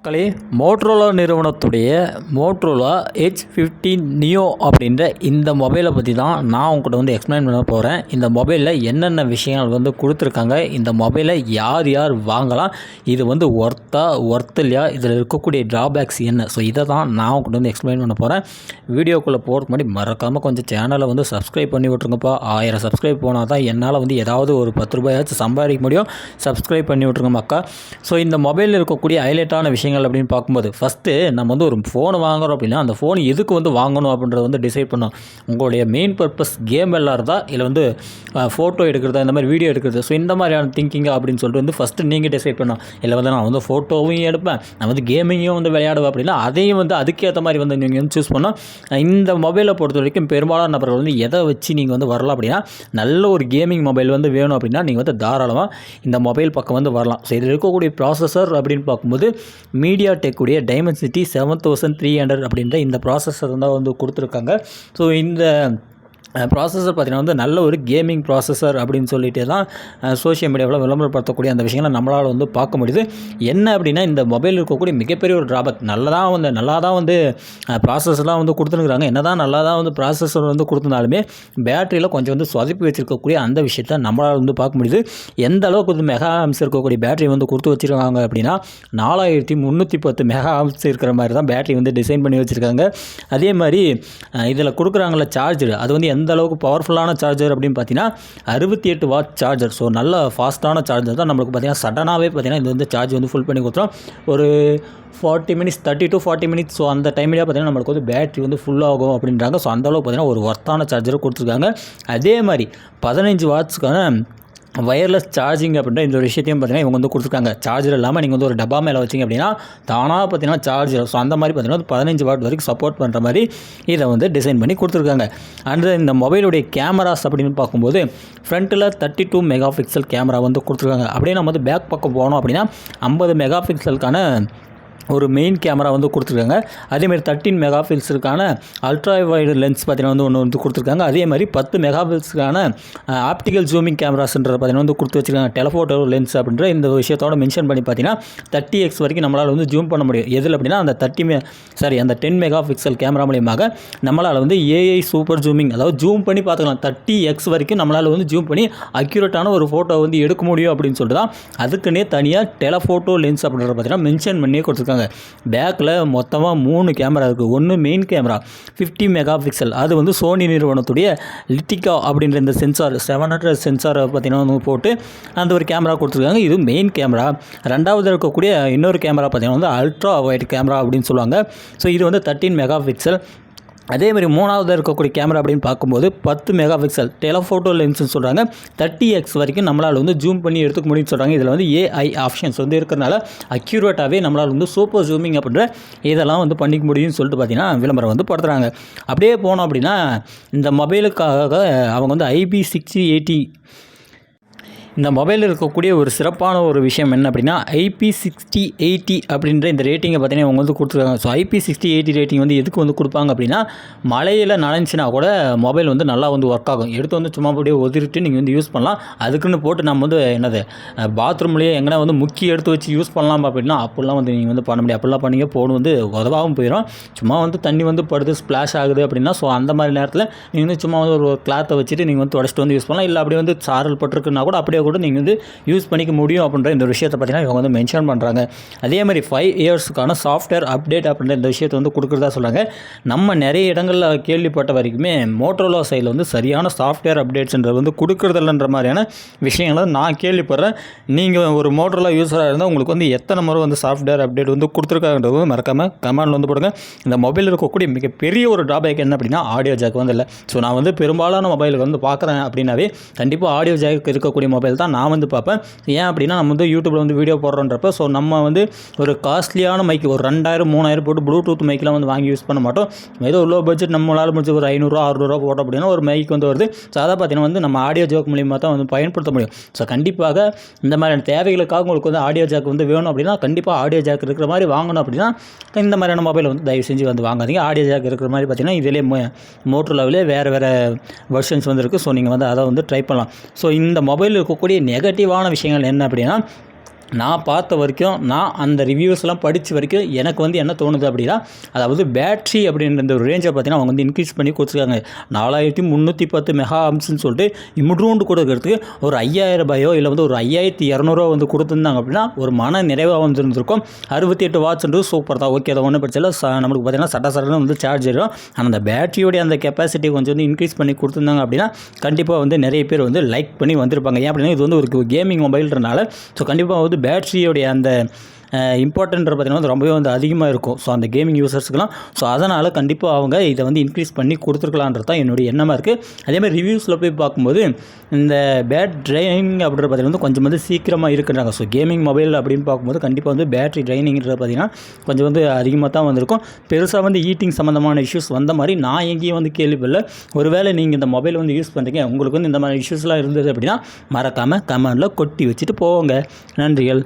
மக்களே, Motorola நிறுவனத்துடைய Motorola H15 neo அப்படின்ற இந்த மொபைலை பற்றி தான் நான் உங்கள்கிட்ட வந்து எக்ஸ்பிளைன் பண்ண போகிறேன். இந்த மொபைலில் என்னென்ன விஷயங்கள் வந்து கொடுத்துருக்காங்க, இந்த மொபைலை யார் யார் வாங்கலாம், இது வந்து ஒர்த் இல்லையா, இதில் இருக்கக்கூடிய ட்ராபேக்ஸ் என்ன, ஸோ இதை தான் நான் உங்கள்கிட்ட வந்து எக்ஸ்பிளைன் பண்ண போகிறேன். வீடியோக்குள்ளே போகிறதுக்கு முன்னாடி மறக்காமல் கொஞ்சம் சேனலை வந்து சப்ஸ்கிரைப் பண்ணி விட்ருங்கப்பா. 1000 சப்ஸ்கிரைப் போனால் தான் என்னால் வந்து ஏதாவது ஒரு 10 ரூபாயாச்சும் சம்பாதிக்க முடியும். சப்ஸ்கிரைப் பண்ணி விட்ருங்க மக்கா. ஸோ இந்த மொபைலில் இருக்கக்கூடிய ஹைலைட்டான விஷயங்கள் அப்படின்னு பார்க்கும்போது, ஃபஸ்ட்டு நம்ம வந்து ஒரு ஃபோன் வாங்குகிறோம் அப்படின்னா அந்த ஃபோன் எதுக்கு வந்து வாங்கணும் அப்படின்றத வந்து டிசைட் பண்ணோம். உங்களுடைய மெயின் பர்பஸ் கேம் விளாட்றதா இல்லை வந்து ஃபோட்டோ எடுக்கிறதா, இந்த மாதிரி வீடியோ எடுக்கிறது, ஸோ இந்த மாதிரியான திங்கிங்கா அப்படின்னு சொல்லிட்டு வந்து ஃபஸ்ட்டு நீங்கள் டிசைட் பண்ணோம். இல்லை வந்து நான் வந்து ஃபோட்டோவும் எடுப்பேன், நான் வந்து கேமிங்கும் வந்து விளையாடுவேன் அப்படின்னா அதையும் வந்து அதுக்கேற்ற மாதிரி வந்து நீங்கள் வந்து சூஸ் பண்ணோம். இந்த மொபைலை பொறுத்த வரைக்கும் பெரும்பாலான நபர்கள் வந்து எதை வச்சு நீங்கள் வந்து வரலாம் அப்படின்னா, நல்ல ஒரு கேமிங் மொபைல் வந்து வேணும் அப்படின்னா நீங்கள் வந்து தாராளமாக இந்த மொபைல் பக்கம் வந்து வரலாம். ஸோ இதில் இருக்கக்கூடிய ப்ராசஸர் அப்படின்னு பார்க்கும்போது மீடியாடெக் உடைய டைமென்சிட்டி 7300 அப்படின்ற இந்த ப்ராசஸர் தான் வந்து கொடுத்துருக்காங்க. ஸோ இந்த ப்ராசஸர் பார்த்திங்கன்னா வந்து நல்ல ஒரு கேமிங் ப்ராசஸர் அப்படின்னு சொல்லிட்டு தான் சோஷியல் மீடியாவில் விளம்பரப்படுத்தக்கூடிய அந்த விஷயங்களை நம்மளால் வந்து பார்க்க முடியுது. என்ன அப்படின்னா, இந்த மொபைல் இருக்கக்கூடிய மிகப்பெரிய ஒரு ட்ராபேக், நல்லா தான் வந்து ப்ராசஸர்லாம் வந்து கொடுத்துருக்குறாங்க. என்ன தான் நல்லா தான் வந்து ப்ராசஸர் வந்து கொடுத்துருந்தாலுமே பேட்டரியில் கொஞ்சம் வந்து சொதப்பி வச்சுருக்கக்கூடிய அந்த விஷயத்தை நம்மளால் வந்து பார்க்க முடியுது. எந்த அளவுக்கு வந்து மெகா ஆம்ஸ் இருக்கக்கூடிய பேட்டரி வந்து கொடுத்து வச்சுருக்காங்க அப்படின்னா 4310 மெகா ஆம்ஸ் இருக்கிற மாதிரி தான் பேட்டரி வந்து டிசைன் பண்ணி வச்சுருக்காங்க. அதே மாதிரி இதில் கொடுக்குறாங்கள சார்ஜர், அது வந்து எந்த அளவுக்கு பவர்ஃபுல்லான சார்ஜர் அப்படின்னு பார்த்தீங்கன்னா 68 வாட் சார்ஜர். ஸோ நல்ல ஃபாஸ்ட்டான சார்ஜர் தான். நம்மளுக்கு பார்த்தீங்கன்னா சடனாகவே பார்த்தீங்கன்னா இது வந்து சார்ஜ் வந்து ஃபுல் பண்ணி கொடுத்துரும். ஒரு 40 மினிட்ஸ் 30 to 40 மினிட்ஸ். ஸோ அந்த டைம்லேயே பார்த்தீங்கன்னா நம்மளுக்கு வந்து பேட்டரி வந்து ஃபுல்லாகும் அப்படின்றாங்க. ஸோ அந்தளவுக்கு பார்த்தீங்கன்னா ஒரு ஒர்த்தான சார்ஜரை கொடுத்துருக்காங்க. அதே மாதிரி 15 வாட்ஸ்க்கான வயர்லெஸ் சார்ஜிங் அப்படின்ற இந்த ஒரு விஷயத்தையும் பார்த்தீங்கன்னா இவங்க வந்து கொடுத்துருக்காங்க. சார்ஜர் இல்லாமல் நீங்கள் வந்து ஒரு டப்பா மேலே வச்சிங்க அப்படின்னா தானாக பார்த்தீங்கன்னா சார்ஜர், ஸோ அந்த மாதிரி பார்த்தீங்கன்னா 15 வாட் வரைக்கும் சப்போர்ட் பண்ணுற மாதிரி இதை வந்து டிசைன் பண்ணி கொடுத்துருக்காங்க. அண்ட் இந்த மொபைலுடைய கேமராஸ் அப்படின்னு பார்க்கும்போது ஃப்ரண்ட்டில் 32 மெகா பிக்சல் கேமரா வந்து கொடுத்துருக்காங்க. அப்படியே நம்ம வந்து பேக் பக்கம் போனோம் அப்படின்னா 50 மெகா பிக்சலுக்கான ஒரு மெயின் கேமரா வந்து கொடுத்துருக்காங்க. அதேமாதிரி 13 மெகா பிக்சலுக்கான அல்ட்ரா வைடு லென்ஸ் பார்த்தீங்கன்னா வந்து ஒன்று வந்து கொடுத்துருக்காங்க. அதே மாதிரி 10 மெகா பிக்சலுக்கான ஆப்டிக்கல் ஜூமிங் கேமராஸ்ன்றதை பார்த்தீங்கன்னா வந்து கொடுத்து வச்சுருக்காங்க. டெலஃபோட்டோ லென்ஸ் அப்படின்ற இந்த விஷயத்தோட மென்ஷன் பண்ணி பார்த்தீங்கன்னா 30x வரைக்கும் நம்மளால் வந்து ஜூம் பண்ண முடியும். எதில் அப்படின்னா அந்த 10 மெகா பிக்சல் கேமரா மூலியமாக நம்மளால் வந்து ஏஐ சூப்பர் ஜூமிங், அதாவது ஜூம் பண்ணி பார்த்துக்கலாம். 30x வரைக்கும் நம்மளால் வந்து ஜூம் பண்ணி அக்யூரேட்டான ஒரு ஃபோட்டோ வந்து எடுக்க முடியும் அப்படின்னு சொல்லிட்டு தான் அதுக்குன்னே தனியாக டெலஃபோட்டோ லென்ஸ் அப்படின்றத பார்த்தீங்கன்னா மென்ஷன் பண்ணி கொடுத்துருக்காங்க. பேக்கில் மொத்தமாக 3 கேமரா இருக்குது. ஒன்று மெயின் கேமரா 50 மெகா பிக்சல், அது வந்து சோனி நிறுவனத்துடைய லிட்டிகா அப்படின்ற இந்த சென்சார் 700 சென்சாரை பார்த்தீங்கன்னா போட்டு அந்த ஒரு கேமரா கொடுத்துருக்காங்க. இது மெயின் கேமரா. ரெண்டாவது இருக்கக்கூடிய இன்னொரு கேமரா பார்த்தீங்கன்னா வந்து அல்ட்ரா வைட் கேமரா அப்படின்னு சொல்லுவாங்க. ஸோ இது வந்து 13 மெகா பிக்சல். அதேமாதிரி மூணாவது இருக்கக்கூடிய கேமரா அப்படின்னு பார்க்கும்போது 10 மெகா பிக்சல் டெலஃபோட்டோ லென்ஸ்னு சொல்கிறாங்க. 30x வரைக்கும் நம்மளால் வந்து ஜூம் பண்ணி எடுத்துக்க முடியும்னு சொல்கிறாங்க. இதில் வந்து ஏஐ ஆப்ஷன்ஸ் வந்து இருக்கிறனால அக்யூரேட்டாகவே நம்மளால் வந்து சூப்பர் ஜூமிங் அப்படின்ற இதெல்லாம் வந்து பண்ணிக்க முடியும்னு சொல்லிட்டு பார்த்தீங்கன்னா விளம்பரம் வந்து படுத்துகிறாங்க. அப்படியே போனோம் அப்படின்னா இந்த மொபைலுக்காக அவங்க வந்து IP6080 இந்த மொபைலில் இருக்கக்கூடிய ஒரு சிறப்பான ஒரு விஷயம் என்ன அப்படின்னா IP6080 அப்படின்ற இந்த ரேட்டிங்கை பார்த்தீங்கன்னா அவங்க வந்து கொடுத்துருக்காங்க. ஸோ IP6080 ரேட்டிங் வந்து எதுக்கு வந்து கொடுப்பாங்க அப்படின்னா, மழையில் நனைஞ்சினா கூட மொபைல் வந்து நல்லா வந்து ஒர்க் ஆகும். எடுத்து வந்து சும்மா அப்படியே ஒதிரிட்டு நீங்கள் வந்து யூஸ் பண்ணலாம். அதுக்குன்னு போட்டு நம்ம வந்து பாத்ரூம்லேயே எங்கன்னா வந்து முக்கி எடுத்து வச்சு யூஸ் பண்ணலாம் அப்படின்னா அப்படிலாம் வந்து நீங்கள் வந்து பண்ண முடியாது. அப்படிலாம் பண்ணிங்க ஃபோன் வந்து உதவாகவும் போயிடும். சும்மா வந்து தண்ணி வந்து படுது ஸ்ப்ளாஷ் ஆகுது அப்படின்னா, ஸோ அந்த மாதிரி நேரத்தில் நீங்கள் வந்து சும்மா வந்து ஒரு கிளாத்தை வச்சுட்டு நீங்கள் வந்து தொடச்சிட்டு வந்து யூஸ் பண்ணலாம். இல்லை அப்படியே வந்து சாரல் பட்டிருக்குன்னா கூட அப்படியே கூட நீங்கள் வந்து யூஸ் பண்ணிக்க முடியும் அப்படின்ற இந்த விஷயத்தை பார்த்தீங்கன்னா இவங்க வந்து மென்ஷன் பண்ணுறாங்க. அதே மாதிரி 5 இயர்ஸுக்கான சாஃப்ட்வேர் அப்டேட் அப்படின்ற இந்த விஷயத்தை வந்து கொடுக்குறதா சொல்கிறாங்க. நம்ம நிறைய இடங்களில் கேள்விப்பட்ட வரைக்குமே மோட்ரோலா சைடில் வந்து சரியான சாஃப்ட்வேர் அப்டேட்ஸ்ன்றது வந்து கொடுக்குறதில்லன்ற மாதிரியான விஷயங்களை நான் கேள்விப்படுறேன். நீங்கள் ஒரு மோட்ரோலா யூஸராக இருந்தால் உங்களுக்கு வந்து எத்தனை முறை வந்து சாஃப்ட்வேர் அப்டேட் வந்து கொடுத்துருக்காங்கன்றது மறக்காமல் கமெண்டில் வந்து போடுங்க. இந்த மொபைலில் இருக்கக்கூடிய மிகப்பெரிய ஒரு ட்ராபேக் என்ன அப்படின்னா ஆடியோ ஜாக் வந்து இல்லை. ஸோ நான் வந்து பெரும்பாலான மொபைலுக்கு வந்து பார்க்குறேன் அப்படின்னாவே கண்டிப்பாக ஆடியோ ஜாக் இருக்கக்கூடிய மொபைல் தான் நான் வந்து பார்ப்பேன். ஏன் அப்படின்னா நம்ம வந்து யூடியூப்பில் வந்து வீடியோ போடுறோன்றப்ப ஸோ நம்ம வந்து ஒரு காஸ்ட்லியான மைக் ஒரு 2000-3000 போட்டு ப்ளூடூத் மைக்கெலாம் வந்து வாங்கி யூஸ் பண்ண மாட்டோம். ஏதோ லோ பட்ஜெட் நம்மளால் முடிஞ்ச ஒரு 500-600 போட்டோம் அப்படின்னா ஒரு மைக் வந்து வருது. ஸோ அதை பார்த்தீங்கன்னா வந்து நம்ம ஆடியோ ஜாக் மூலியமாக தான் வந்து பயன்படுத்த முடியும். ஸோ கண்டிப்பாக இந்த மாதிரியான தேவைகளுக்காக உங்களுக்கு வந்து ஆடியோ ஜாக் வந்து வேணும் அப்படின்னா கண்டிப்பாக ஆடியோ ஜாக் இருக்கிற மாதிரி வாங்கணும் அப்படின்னா இந்த மாதிரியான மொபைல் வந்து தயவு செஞ்சு வந்து வாங்காதீங்க. ஆடியோ ஜாக் இருக்கிற மாதிரி பார்த்தீங்கன்னா இதிலே மோட்ரோலாவிலே வேறு வெர்ஷன்ஸ் வந்து இருக்குது. ஸோ நீங்கள் வந்து அதை வந்து ட்ரை பண்ணலாம். ஸோ இந்த மொபைல் இருக்கக்கூடிய நெகட்டிவான விஷயங்கள் என்ன அப்படின்னா, நான் பார்த்த வரைக்கும், நான் அந்த ரிவ்யூஸ்லாம் படித்த வரைக்கும் எனக்கு வந்து என்ன தோணுது அப்படின்னா, அதாவது பேட்ரி அப்படின்ற இந்த ஒரு ரேஞ்சை பார்த்தீங்கன்னா அவங்க வந்து இன்க்ரீஸ் பண்ணி கொடுத்துருக்காங்க. 4310 மெகா ஆம்ஸ்ன்னு சொல்லிட்டு இம்முட்ரூண்டு கொடுக்கறதுக்கு ஒரு ரூ. 5000 இல்லை வந்து ஒரு 5200 வந்து கொடுத்துருந்தாங்க அப்படின்னா ஒரு மன நிறைவாக வந்துருந்துருக்கும். 68 வாட்ஸ்ன்றது சூப்பர் தான், ஓகே, அதை ஒன்றும் பிரச்சனை இல்லை. நம்மளுக்கு பார்த்தீங்கன்னா சட்டன்னு வந்து சார்ஜ் ஏறும். ஆனால் அந்த பேட்டரியோடைய அந்த கெப்பாசிட்டி கொஞ்சம் வந்து இன்க்ரீஸ் பண்ணி கொடுத்துருந்தாங்க அப்படின்னா கண்டிப்பாக வந்து நிறைய பேர் வந்து லைக் பண்ணி வந்திருப்பாங்க. ஏன் அப்படின்னா இது வந்து ஒரு கேமிங் மொபைல்ன்றனால ஸோ கண்டிப்பாக வந்து பேட்டரியோடைய அந்த இம்பார்ட்டன்ட் பார்த்திங்கன்னா வந்து ரொம்பவே வந்து அதிகமாக இருக்கும். ஸோ அந்த கேமிங் யூசர்ஸ்க்குலாம். ஸோ அதனால் கண்டிப்பாக அவங்க இதை வந்து இன்க்ரீஸ் பண்ணி கொடுத்துருக்கலான்றது தான் என்னுடைய எண்ணமாக இருக்குது. அதேமாதிரி ரிவ்யூஸில் போய் பார்க்கும்போது இந்த பேட் ட்ரைனிங் அப்படின்ற பார்த்திங்கன்னா வந்து கொஞ்சம் வந்து சீக்கிரமாக இருக்குன்றாங்க. ஸோ கேமிங் மொபைல் அப்படின்னு பார்க்கும்போது கண்டிப்பாக வந்து பேட்டரி ட்ரைனிங்கிறது பார்த்திங்கன்னா கொஞ்சம் வந்து அதிகமாக தான் வந்திருக்கும். பெருசாக வந்து ஈட்டிங் சம்மந்தமான இஷ்யூஸ் வந்த மாதிரி நான் எங்கேயும் வந்து கேள்விப்படல. ஒருவேளை நீங்கள் இந்த மொபைல் வந்து யூஸ் பண்ணுறீங்க, உங்களுக்கு வந்து இந்த மாதிரி இஷ்யூஸ்லாம் இருந்தது அப்படின்னா மறக்காமல் கமெண்டில் கொட்டி வச்சுட்டு போங்க. நன்றிகள்.